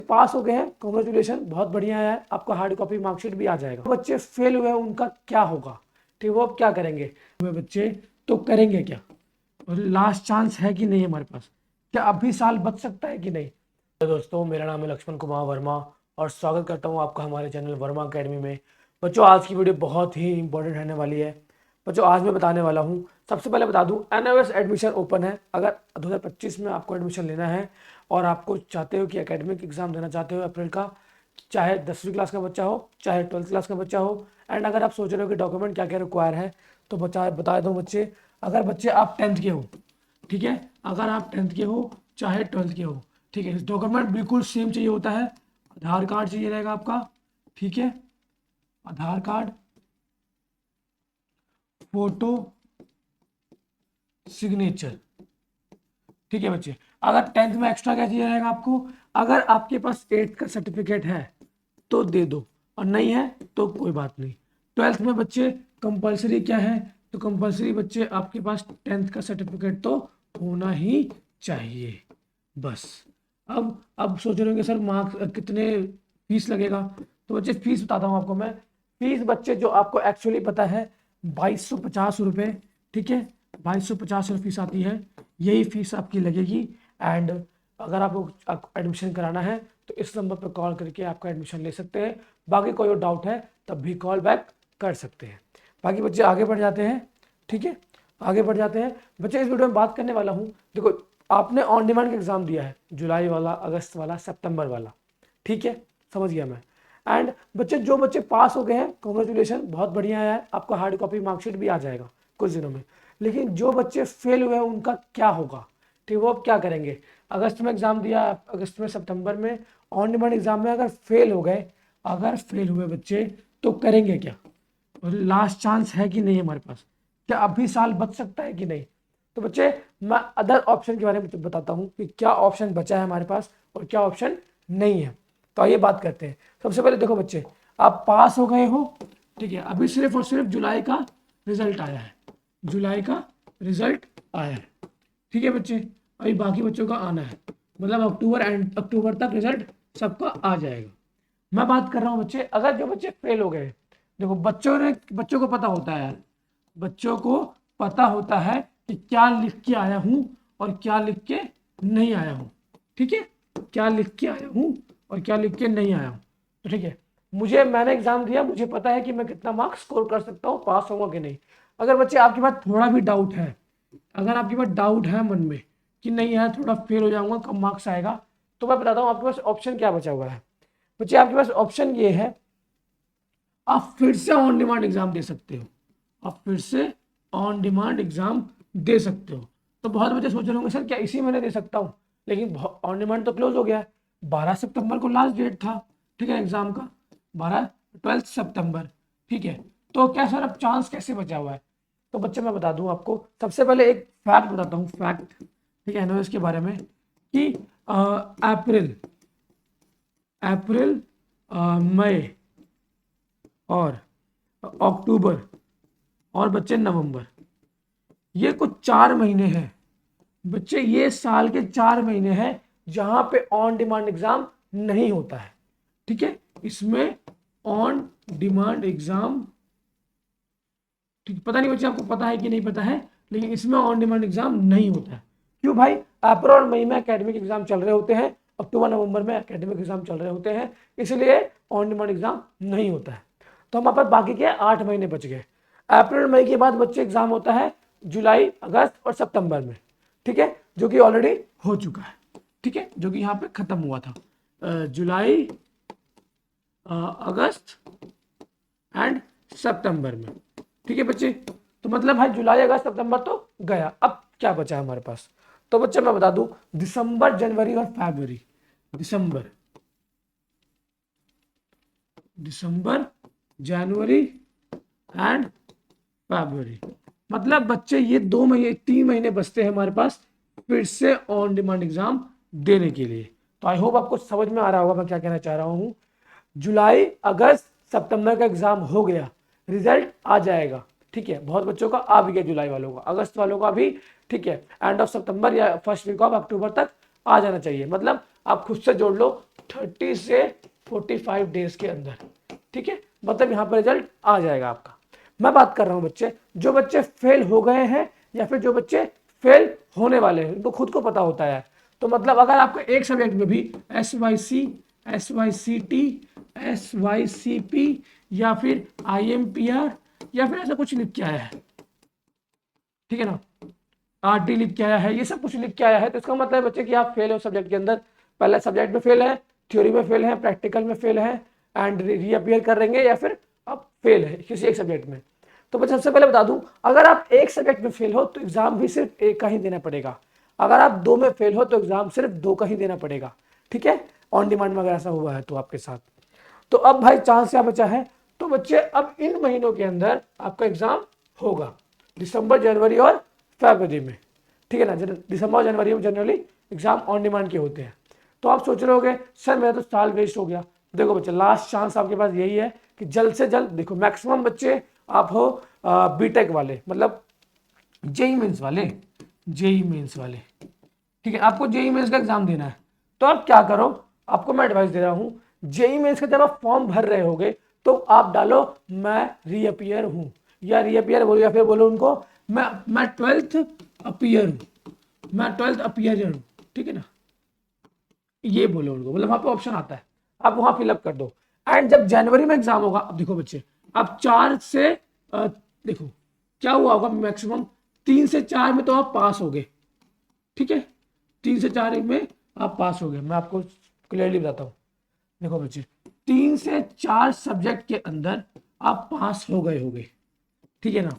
पास हो गए हैं, कॉन्ग्रेचुलेशन, बहुत बढ़िया है, आपका हार्ड कॉपी मार्कशीट भी आ जाएगा। बच्चे फेल हुए हैं उनका क्या होगा, ठीक, वो अब क्या करेंगे? हुए बच्चे तो करेंगे क्या, और लास्ट चांस है कि नहीं हमारे पास, क्या अभी साल बच सकता है कि नहीं? तो दोस्तों, मेरा नाम है लक्ष्मण कुमार वर्मा और स्वागत करता हूं आपका हमारे चैनल वर्मा एकेडमी में। बच्चों, आज की वीडियो बहुत ही इंपॉर्टेंट रहने वाली है। बच्चों, आज मैं बताने वाला हूं, सबसे पहले बता दूं, एनओएस एडमिशन ओपन है। अगर 2025 में आपको एडमिशन लेना है और आपको चाहते हो कि एकेडमिक एग्जाम देना चाहते हो अप्रैल का, चाहे 10वीं क्लास का बच्चा हो चाहे 12th क्लास का बच्चा हो, एंड अगर आप सोच रहे हो कि डॉक्यूमेंट क्या क्या रिक्वायर है, तो बता दो बच्चे। अगर बच्चे आप 10th के हो, ठीक है, अगर आप 10th के हो चाहे 12th के हो, ठीक है, डॉक्यूमेंट बिल्कुल सेम चाहिए होता है। आधार कार्ड चाहिए रहेगा आपका, ठीक है, आधार कार्ड, फोटो, सिग्नेचर, ठीक है बच्चे। अगर 10th में एक्स्ट्रा क्या चाहिए रहेगा आपको, अगर आपके पास 8th का सर्टिफिकेट है तो दे दो, और नहीं है तो कोई बात नहीं। 12th में बच्चे कंपलसरी क्या है, तो कंपलसरी बच्चे आपके पास 10th का सर्टिफिकेट तो होना ही चाहिए, बस। अब सोच रहे होंगे सर मार्क्स कितने, फीस लगेगा, तो बच्चे फीस बताता हूँ आपको मैं। फीस बच्चे जो आपको एक्चुअली पता है 2250 रुपये, ठीक है, 2250 फीस आती है, यही फीस आपकी लगेगी। एंड अगर आपको एडमिशन कराना है तो इस नंबर पर कॉल करके आपका एडमिशन ले सकते हैं। बाकी कोई और डाउट है तब भी कॉल बैक कर सकते हैं। बाकी बच्चे आगे बढ़ जाते हैं, ठीक है, आगे बढ़ जाते हैं। बच्चे, इस वीडियो में बात करने वाला हूँ, देखो आपने ऑन डिमांड का एग्जाम दिया है, जुलाई वाला, अगस्त वाला, सितंबर वाला, ठीक है, समझ गया मैं। एंड बच्चे, जो बच्चे पास हो गए हैं, कॉन्ग्रेचुलेशन, बहुत बढ़िया है, आपका हार्ड कॉपी मार्कशीट भी आ जाएगा कुछ दिनों में। लेकिन जो बच्चे फेल हुए हैं उनका क्या होगा, ठीक, वो अब क्या करेंगे? अगस्त में एग्जाम दिया, अगस्त में, सितंबर में ऑन डिमांड एग्जाम में अगर फेल हो गए, अगर फेल हुए बच्चे तो करेंगे क्या, और लास्ट चांस है कि नहीं हमारे पास, क्या अभी साल बच सकता है कि नहीं? तो बच्चे, मैं अदर ऑप्शन के बारे में बताता हूँ कि क्या ऑप्शन बचा है हमारे पास और क्या ऑप्शन नहीं है। तो आइए बात करते हैं। सबसे पहले देखो बच्चे, आप पास हो गए हो, ठीक है, अभी सिर्फ और सिर्फ जुलाई का रिजल्ट आया है, जुलाई का रिजल्ट आया है, ठीक है बच्चे, अभी बाकी बच्चों का आना है, मतलब अक्टूबर तक रिजल्ट सबका आ जाएगा। मैं बात कर रहा हूँ बच्चे, अगर जो बच्चे फेल हो गए, देखो बच्चों को पता होता है, बच्चों को पता होता है कि क्या लिख के आया हूं और क्या लिख के नहीं आया हूं, ठीक है, क्या लिख के आया हूं और क्या लिख के नहीं आया हूं, तो ठीक है, मैंने एग्जाम दिया, मुझे पता है कि मैं कितना मार्क्स स्कोर कर सकता हूँ, पास होगा कि नहीं। अगर बच्चे आपके पास थोड़ा भी डाउट है, अगर आपके पास डाउट है मन में कि नहीं यार थोड़ा फेल हो जाऊंगा, कम मार्क्स आएगा, तो मैं बताता हूँ आपके पास ऑप्शन क्या बचा हुआ है। बच्चे, आपके पास ऑप्शन ये है, आप फिर से ऑन डिमांड एग्जाम दे सकते हो, आप फिर से ऑन डिमांड एग्जाम दे सकते हो। तो बहुत बच्चे सोच रहे होंगे सर क्या इसी महीने दे सकता हूँ, लेकिन ऑन डिमांड तो क्लोज हो गया है, 12 सितंबर को लास्ट डेट था, ठीक है, एग्जाम का, 12 सितंबर, ठीक है। तो क्या सर अब चांस कैसे बचा हुआ है? तो बच्चे, मैं बता दूं आपको, सबसे पहले एक फैक्ट बताता हूँ, फैक्ट, ठीक है, एनओएस के बारे में, कि अप्रैल अप्रैल मई और अक्टूबर और बच्चे नवंबर, ये कुछ 4 महीने हैं बच्चे, ये साल के 4 महीने हैं जहां पे ऑन डिमांड एग्जाम नहीं होता है, ठीक है, इसमें ऑन डिमांड एग्जाम, ठीक, पता नहीं बच्चे आपको पता है कि नहीं पता है, लेकिन इसमें ऑन डिमांड एग्जाम नहीं होता है। क्यों भाई? अप्रैल और मई में एकेडमिक एग्जाम चल रहे होते हैं, अक्टूबर नवंबर में एकेडमिक एग्जाम चल रहे होते हैं, इसलिए ऑन डिमांड एग्जाम नहीं होता है। तो हमारे पास बाकी के 8 महीने बच गए। अप्रैल मई के बाद बच्चे एग्जाम होता है जुलाई, अगस्त और सितंबर में, ठीक है, जो कि ऑलरेडी हो चुका है, ठीक है, जो कि यहाँ पे खत्म हुआ था, जुलाई, अगस्त एंड सितंबर में, ठीक है बच्चे। तो मतलब भाई जुलाई, अगस्त, सितंबर तो गया, अब क्या बचा है हमारे पास? तो बच्चे, मैं बता दूं, दिसंबर, जनवरी और फरवरी, दिसंबर, जनवरी एंड फरवरी, मतलब बच्चे ये 2 महीने, 3 महीने बचते हैं हमारे पास फिर से ऑन डिमांड एग्जाम देने के लिए। तो आई होप आपको समझ में आ रहा होगा मैं क्या कहना चाह रहा हूं। जुलाई, अगस्त, सितंबर का एग्जाम हो गया, रिजल्ट आ जाएगा, ठीक है, बहुत बच्चों का आ भी गया, जुलाई वालों का, अगस्त वालों का भी, ठीक है, एंड ऑफ सितंबर या फर्स्ट वीक ऑफ अक्टूबर तक आ जाना चाहिए, मतलब आप खुद से जोड़ लो 30 से 45 डेज के अंदर, ठीक है, मतलब यहाँ पर रिजल्ट आ जाएगा आपका। मैं बात कर रहा हूँ बच्चे, जो बच्चे फेल हो गए हैं या फिर जो बच्चे फेल होने वाले हैं, उनको खुद को पता होता है। तो मतलब अगर आपको एक सब्जेक्ट में भी SYC, SYCT, SYCP या फिर IMPR या फिर ऐसा कुछ लिख के आया है, ठीक है ना, RT लिख के आया है, ये सब कुछ लिख के आया है, तो इसका मतलब है बच्चे कि आप फेल हो सब्जेक्ट के अंदर, पहले सब्जेक्ट में फेल है, थ्योरी में फेल है, प्रैक्टिकल में फेल है एंड रीअपियर करेंगे या फिर आप फेल है किसी एक सब्जेक्ट में। तो बच्चे सबसे पहले बता दूं, अगर आप एक सब्जेक्ट में फेल हो तो एग्जाम भी सिर्फ एक का ही देना पड़ेगा, अगर आप दो में फेल हो तो एग्जाम सिर्फ दो का ही देना पड़ेगा, ठीक है, ऑन डिमांड में अगर ऐसा हुआ है तो आपके साथ। तो अब भाई चांस क्या बचा है, तो बच्चे अब इन महीनों के अंदर आपका एग्जाम होगा, दिसंबर, जनवरी और फरवरी में, ठीक है ना। दिसंबर और जनवरी में जनरली एग्जाम ऑन डिमांड के होते हैं। तो आप सोच रहे होगे सर मेरा तो साल वेस्ट हो गया। देखो बच्चे, लास्ट चांस आपके पास यही है कि जल्द से जल्द, देखो मैक्सिमम बच्चे आप हो बीटेक वाले, मतलब जेई मेंस वाले, जेई मेंस वाले, ठीक है, आपको जेई मेंस का एग्जाम देना है। तो आप क्या करो, आपको मैं एडवाइस दे रहा हूं, जेई मेंस का जब आप फॉर्म भर रहे होगे तो आप डालो मैं रीअपियर हूं, या रीअपियर बोलो, या फिर बोलो उनको मैं 12th अपीयर हूं, मैं 12th अपीयर हूं, ठीक है ना, ये बोलो उनको, मतलब वहां पे ऑप्शन आता है, आप वहां फिलअप कर दो। एंड जब जनवरी में एग्जाम होगा, अब देखो बच्चे, अब 4 से देखो क्या हुआ होगा, मैक्सिमम 3 से 4 में तो आप पास हो गए, ठीक है, 3 से 4 में आप पास हो गए, मैं आपको क्लियरली बताता हूँ। देखो बच्चे, 3 से 4 सब्जेक्ट के अंदर आप पास हो गए होगे, ठीक है ना,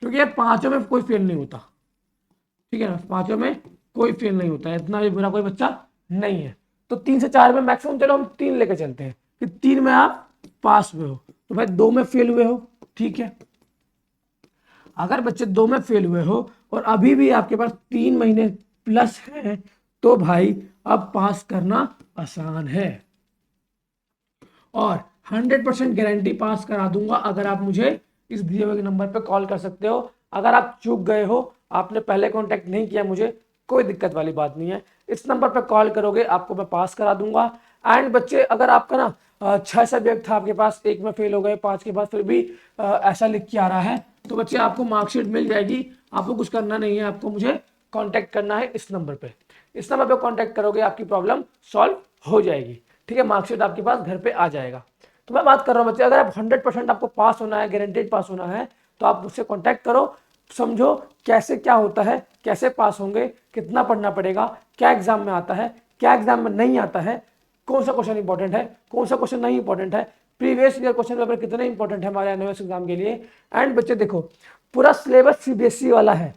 क्योंकि ये पांचों में कोई फेल नहीं होता, ठीक है ना, पांचों में कोई फेल नहीं होता है, इतना भी बुरा कोई बच्चा नहीं है। तो 3 से 4 में मैक्सिमम, चलो हम 3 लेके चलते हैं कि 3 में आप पास हुए हो, तो भाई 2 में फेल हुए हो, ठीक है। अगर बच्चे 2 में फेल हुए हो और अभी भी आपके पास 3 महीने प्लस है, तो भाई अब पास करना आसान है और 100% गारंटी पास करा दूंगा अगर आप मुझे इस दिए हुए नंबर पे कॉल कर सकते हो। अगर आप चूक गए हो, आपने पहले कांटेक्ट नहीं किया मुझे, कोई दिक्कत वाली बात नहीं है, इस नंबर पे कॉल करोगे आपको मैं पास करा दूंगा। एंड बच्चे, अगर आपका ना 6 सब्जेक्ट था आपके पास, एक में फेल हो गए, 5 के बाद फिर भी ऐसा लिख के आ रहा है, तो बच्चे आपको मार्कशीट मिल जाएगी, आपको कुछ करना नहीं है, आपको मुझे कॉन्टैक्ट करना है इस नंबर पे, इस नंबर पे कॉन्टैक्ट करोगे आपकी प्रॉब्लम सॉल्व हो जाएगी, ठीक है, मार्कशीट आपके पास घर पे आ जाएगा। तो मैं बात कर रहा हूँ बच्चे, अगर आप 100% आपको पास होना है, गारंटेड पास होना है, तो आप मुझसे कॉन्टैक्ट करो, समझो कैसे क्या होता है, कैसे पास होंगे, कितना पढ़ना पड़ेगा, क्या एग्जाम में आता है, क्या एग्जाम में नहीं आता है, कौन सा क्वेश्चन इंपॉर्टेंट है, कौन सा क्वेश्चन नहीं इंपॉर्टेंट है, प्रीवियस ईयर क्वेश्चन पेपर कितने इंपॉर्टेंट है हमारे एनओएस एग्जाम के लिए। एंड बच्चे देखो, पूरा सिलेबस सीबीएसई वाला है,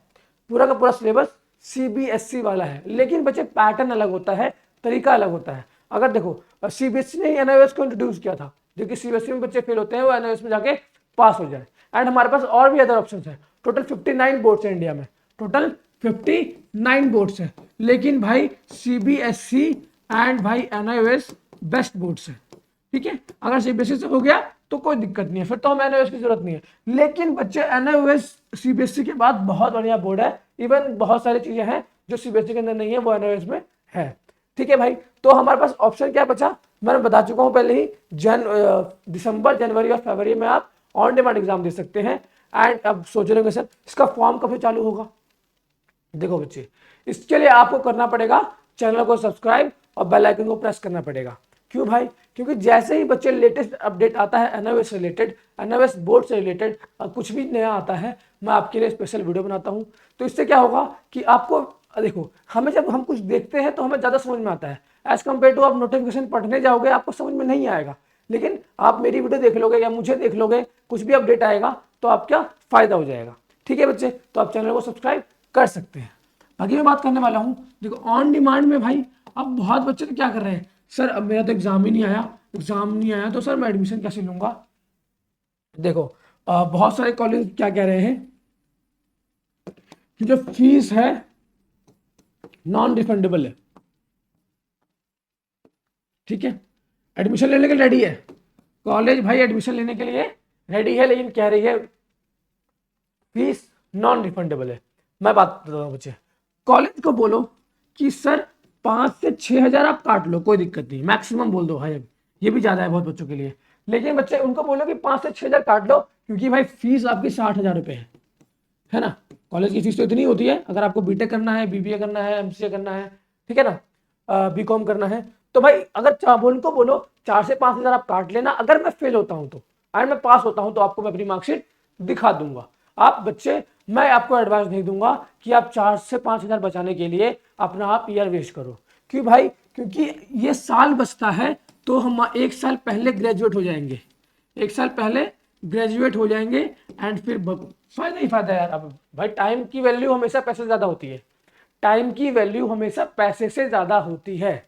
पूरा का पूरा सिलेबस सीबीएसई वाला है, लेकिन बच्चे पैटर्न अलग होता है, तरीका अलग होता है। अगर देखो, सीबीएसई ने एनओएस को इंट्रोड्यूस किया था, जो कि सीबीएसई में बच्चे फेल होते हैं वो एनओएस में जाके पास हो जाए। एंड हमारे पास और भी अदर ऑप्शंस है, टोटल 59 बोर्ड्स हैं इंडिया में, टोटल 59 बोर्ड्स हैं, लेकिन भाई सीबीएसई एंड भाई एनआईओएस बेस्ट बोर्ड्स हैं, ठीक है। अगर सीबीएसई से हो गया तो कोई दिक्कत नहीं है, फिर तो हमें एनआईओएस की जरूरत नहीं है, लेकिन बच्चे एनआईओएस सीबीएसई के बाद बहुत बढ़िया बोर्ड है, इवन बहुत सारी चीजें हैं जो सीबीएसई के अंदर नहीं है वो एनआईओएस में है, ठीक है भाई। तो हमारे पास ऑप्शन क्या बचा, मैंने बता चुका हूं पहले ही, दिसंबर, जनवरी और फरवरी में आप ऑन डिमांड एग्जाम दे सकते हैं। एंड अब सोच रहे होंगे सर इसका फॉर्म कब से चालू होगा, देखो बच्चे, इसके लिए आपको करना पड़ेगा चैनल को सब्सक्राइब और बेल आइकन को प्रेस करना पड़ेगा। क्यों भाई, क्योंकि जैसे ही बच्चे लेटेस्ट अपडेट आता है एनओएस रिलेटेड, एनओएस बोर्ड से रिलेटेड कुछ भी नया आता है, मैं आपके लिए स्पेशल वीडियो बनाता हूं। तो इससे क्या होगा कि आपको, देखो, हमें जब हम कुछ देखते हैं तो हमें ज़्यादा समझ में आता है, एज कम्पेयर टू आप नोटिफिकेशन पढ़ने जाओगे आपको समझ में नहीं आएगा, लेकिन आप मेरी वीडियो देख लोगे या मुझे देख लोगे, कुछ भी अपडेट आएगा तो आपका फायदा हो जाएगा, ठीक है बच्चे। तो आप चैनल को सब्सक्राइब कर सकते हैं। बाकी मैं बात करने वाला हूं, देखो ऑन डिमांड में भाई अब बहुत बच्चे तो क्या कर रहे हैं, सर अब मेरा तो एग्जाम ही नहीं आया, एग्जाम नहीं आया तो सर मैं एडमिशन कैसे लूंगा। देखो बहुत सारे कॉलेज क्या कह रहे हैं कि जो फीस है नॉन रिफंडेबल है, ठीक है, एडमिशन लेने के लिए रेडी है कॉलेज, भाई एडमिशन लेने के लिए रेडी है, लेकिन कह रही है फीस नॉन रिफंडेबल है। मैं बात करता हूं बच्चे, कॉलेज को बोलो कि सर 5 से 6 हजार आप काट लो, कोई दिक्कत नहीं, मैक्सिमम बोल दो भाई, ये भी ज्यादा है बहुत बच्चों के लिए। लेकिन बच्चे उनको बोलो कि 5 से 6 हजार काट लो, क्योंकि भाई फीस आपकी 60 हजार रुपये है ना। कॉलेज की फीस तो इतनी होती है, अगर आपको बीटेक करना है, बीबीए करना है, एमसीए करना है, ठीक है ना, बीकॉम करना है, तो भाई अगर उनको बोलो 4 से 5 हजार आप काट लेना, अगर मैं फेल होता हूं तो, अगर मैं पास होता हूं तो आपको मैं अपनी मार्कशीट दिखा दूंगा। आप बच्चे, मैं आपको एडवाइस नहीं दूंगा कि आप 4 से 5 हजार बचाने के लिए अपना आप ईयर वेस्ट करो। क्यों भाई? क्योंकि ये साल बचता है तो हम 1 साल पहले ग्रेजुएट हो जाएंगे, 1 साल पहले ग्रेजुएट हो जाएंगे, एंड फिर फायदा ही फायदा यार। अब भाई टाइम की वैल्यू हमेशा पैसे से ज्यादा होती है, टाइम की वैल्यू हमेशा पैसे से ज्यादा होती है,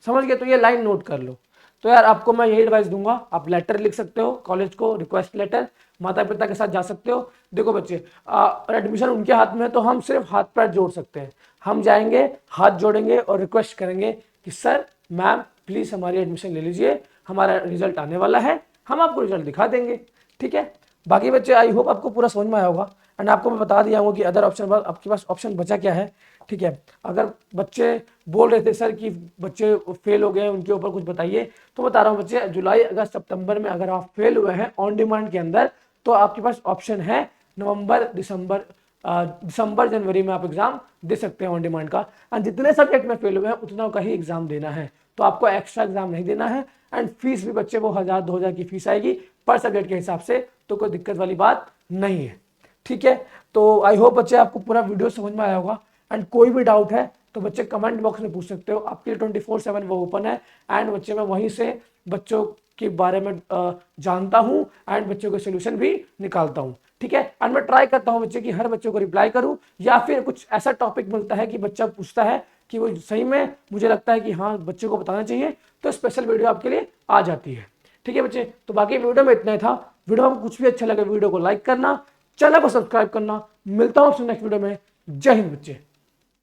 समझ गए? तो ये लाइन नोट कर लो। तो यार आपको मैं यही एडवाइस दूंगा, आप लेटर लिख सकते हो कॉलेज को, रिक्वेस्ट लेटर, माता पिता के साथ जा सकते हो। देखो बच्चे, एडमिशन उनके हाथ में है, तो हम सिर्फ हाथ पैर जोड़ सकते हैं। हम जाएंगे, हाथ जोड़ेंगे और रिक्वेस्ट करेंगे कि सर मैम प्लीज हमारी एडमिशन ले लीजिए, हमारा रिजल्ट आने वाला है, हम आपको रिजल्ट दिखा देंगे, ठीक है। बाकी बच्चे आई होप आपको पूरा समझ में आया होगा, एंड आपको मैं बता दिया हूँ कि अदर ऑप्शन, आपके पास ऑप्शन बचा क्या है, ठीक है। अगर बच्चे बोल रहे थे सर कि बच्चे फेल हो गए, उनके ऊपर कुछ बताइए, तो बता रहा हूँ बच्चे, जुलाई अगस्त सितंबर में अगर आप फेल हुए हैं ऑन डिमांड के अंदर, तो आपके पास ऑप्शन है नवंबर दिसंबर जनवरी में आप एग्जाम दे सकते हैं ऑन डिमांड का। एंड जितने सब्जेक्ट में फेल हुए हैं उतना का ही एग्जाम देना है, तो आपको एक्स्ट्रा एग्जाम नहीं देना है। एंड फीस भी बच्चे वो 1000-2000 की फीस आएगी पर सब्जेक्ट के हिसाब से, तो कोई दिक्कत वाली बात नहीं है, ठीक है। तो आई होप बच्चे आपको पूरा वीडियो समझ में आया होगा, एंड कोई भी डाउट है तो बच्चे कमेंट बॉक्स में पूछ सकते हो, आपके लिए 24/7 वो ओपन है। एंड बच्चे मैं वहीं से बच्चों के बारे में जानता हूँ, एंड बच्चों के सोल्यूशन भी निकालता हूँ, ठीक है। एंड मैं ट्राई करता हूँ बच्चे की हर बच्चों को रिप्लाई करूँ, या फिर कुछ ऐसा टॉपिक मिलता है कि बच्चा पूछता है कि वो सही में मुझे लगता है कि हाँ बच्चे को बताना चाहिए, तो स्पेशल वीडियो आपके लिए आ जाती है, ठीक है बच्चे। तो बाकी वीडियो में इतना ही था। वीडियो में कुछ भी अच्छा लगे वीडियो को लाइक करना, चैनल को सब्सक्राइब करना। मिलता हूँ आपसे नेक्स्ट वीडियो में। जय हिंद बच्चे।